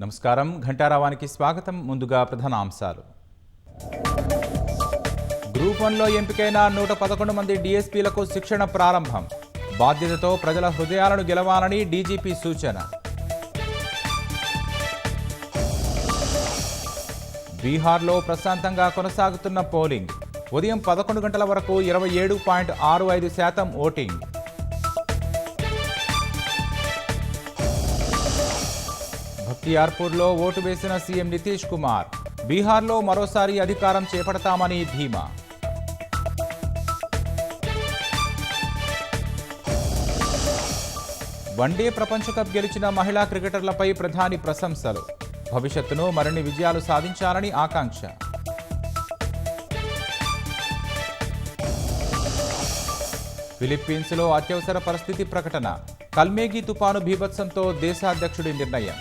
నమస్కారం ఘంటారావానికి స్వాగతం. ముందుగా ప్రధానాంశాలు. గ్రూప్ 1లో ఎంపికైన 111 మంది డీఎస్పీలకు శిక్షణ ప్రారంభం. బాధ్యతతో ప్రజల హృదయాలను గెలవాలని డీజీపీ సూచన. బీహార్లో ప్రశాంతంగా కొనసాగుతున్న పోలింగ్. ఉదయం 11 గంటల వరకు 27.65% ఓటింగ్. బఖ్తియార్పూర్లో ఓటు వేసిన సీఎం నితీష్ కుమార్. బీహార్లో మరోసారి అధికారం చేపడతామని ధీమా. వన్డే ప్రపంచ కప్ గెలిచిన మహిళా క్రికెటర్లపై ప్రధాని ప్రశంసలు. భవిష్యత్తును మరిన్ని విజయాలు సాధించాలని ఆకాంక్ష. ఫిలిప్పీన్స్లో అత్యవసర పరిస్థితి ప్రకటన. కల్మేగి తుపాను బీభత్సంతో దేశాధ్యక్షుడి నిర్ణయం.